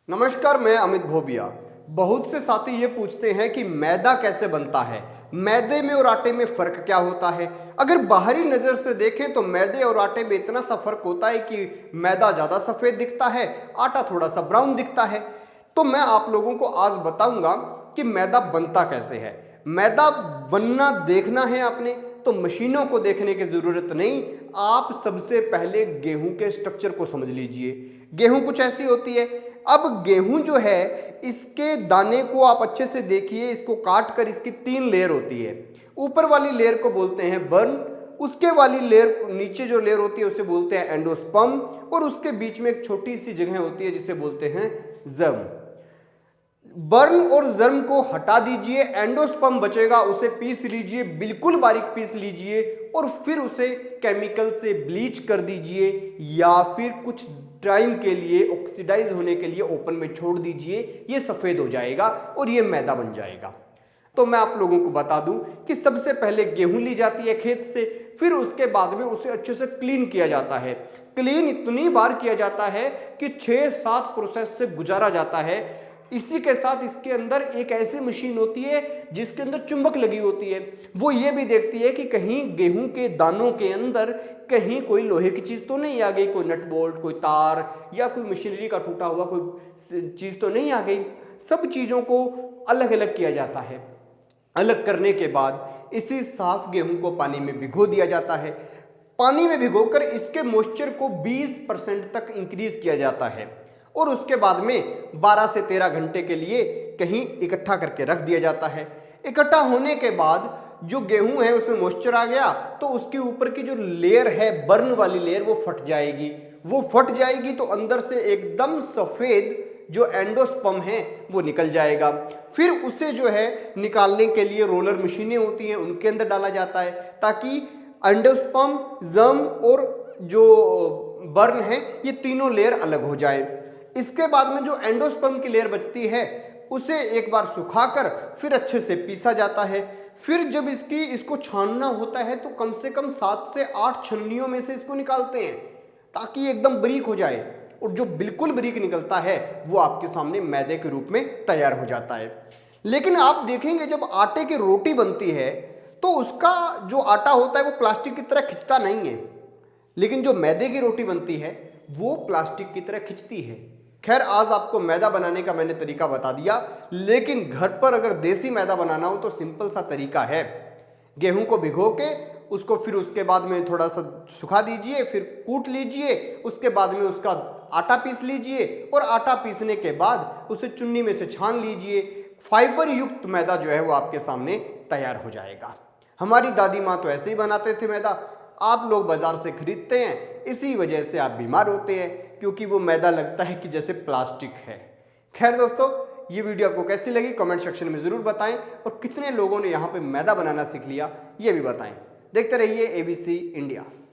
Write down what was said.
नमस्कार, मैं अमित भोबिया। बहुत से साथी ये पूछते हैं कि मैदा कैसे बनता है, मैदे में और आटे में फ़र्क क्या होता है। अगर बाहरी नज़र से देखें तो मैदे और आटे में इतना सा फ़र्क होता है कि मैदा ज़्यादा सफ़ेद दिखता है, आटा थोड़ा सा ब्राउन दिखता है। तो मैं आप लोगों को आज बताऊंगा कि मैदा बनता कैसे है। मैदा बनना देखना है आपने तो मशीनों को देखने की ज़रूरत नहीं। आप सबसे पहले गेहूं के स्ट्रक्चर को समझ लीजिए। गेहूं कुछ ऐसी होती है। अब गेहूं जो है, इसके दाने को आप अच्छे से देखिए। इसको काट कर इसकी 3 लेयर होती है। ऊपर वाली लेयर को बोलते हैं बर्न, उसके वाली लेयर नीचे जो लेयर होती है उसे बोलते हैं एंडोस्पर्म, और उसके बीच में एक छोटी सी जगह होती है जिसे बोलते हैं जर्म। बर्न और जर्म को हटा दीजिए, एंडोस्पर्म बचेगा, उसे पीस लीजिए, बिल्कुल बारीक पीस लीजिए, और फिर उसे केमिकल से ब्लीच कर दीजिए या फिर कुछ टाइम के लिए ऑक्सीडाइज होने के लिए ओपन में छोड़ दीजिए। ये सफ़ेद हो जाएगा और ये मैदा बन जाएगा। तो मैं आप लोगों को बता दूं कि सबसे पहले गेहूं ली जाती है खेत से, फिर उसके बाद में उसे अच्छे से क्लीन किया जाता है। क्लीन इतनी बार किया जाता है कि 6-7 प्रोसेस से गुजारा जाता है। इसी के साथ इसके अंदर एक ऐसी मशीन होती है जिसके अंदर चुंबक लगी होती है। वो ये भी देखती है कि कहीं गेहूं के दानों के अंदर कहीं कोई लोहे की चीज़ तो नहीं आ गई, कोई नट बोल्ट, कोई तार या कोई मशीनरी का टूटा हुआ कोई चीज़ तो नहीं आ गई। सब चीज़ों को अलग अलग किया जाता है। अलग करने के बाद इसी साफ गेहूं को पानी में भिगो दिया जाता है। पानी में भिगोकर इसके मॉइस्चर को 20% तक इंक्रीज किया जाता है और उसके बाद में 12 से 13 घंटे के लिए कहीं इकट्ठा करके रख दिया जाता है। इकट्ठा होने के बाद जो गेहूं है उसमें मॉइस्चर आ गया तो उसके ऊपर की जो लेयर है, बर्न वाली लेयर, वो फट जाएगी। वो फट जाएगी तो अंदर से एकदम सफ़ेद जो एंडोस्पर्म है वो निकल जाएगा। फिर उसे जो है निकालने के लिए रोलर मशीनें होती हैं, उनके अंदर डाला जाता है ताकि एंडोस्पर्म, जर्म और जो बर्न है ये तीनों लेयर अलग हो जाए। इसके बाद में जो एंडोस्पर्म की लेयर बचती है उसे एक बार सुखाकर फिर अच्छे से पीसा जाता है। फिर जब इसको छानना होता है तो कम से कम 7 से 8 छन्नियों में से इसको निकालते हैं ताकि ये एकदम बारीक हो जाए, और जो बिल्कुल बारीक निकलता है वो आपके सामने मैदे के रूप में तैयार हो जाता है। लेकिन आप देखेंगे जब आटे की रोटी बनती है तो उसका जो आटा होता है वो प्लास्टिक की तरह खिंचता नहीं है, लेकिन जो मैदे की रोटी बनती है वो प्लास्टिक की तरह खिंचती है। खैर, आज आपको मैदा बनाने का मैंने तरीका बता दिया, लेकिन घर पर अगर देसी मैदा बनाना हो तो सिंपल सा तरीका है। गेहूं को भिगो के उसको फिर उसके बाद में थोड़ा सा सुखा दीजिए, फिर कूट लीजिए, उसके बाद में उसका आटा पीस लीजिए और आटा पीसने के बाद उसे चुन्नी में से छान लीजिए। फाइबर युक्त मैदा जो है वो आपके सामने तैयार हो जाएगा। हमारी दादी माँ तो ऐसे ही बनाते थे मैदा, आप लोग बाजार से खरीदते हैं, इसी वजह से आप बीमार होते हैं क्योंकि वो मैदा लगता है कि जैसे प्लास्टिक है। खैर दोस्तों, ये वीडियो आपको कैसी लगी कमेंट सेक्शन में ज़रूर बताएं, और कितने लोगों ने यहाँ पे मैदा बनाना सीख लिया ये भी बताएं। देखते रहिए ABC इंडिया।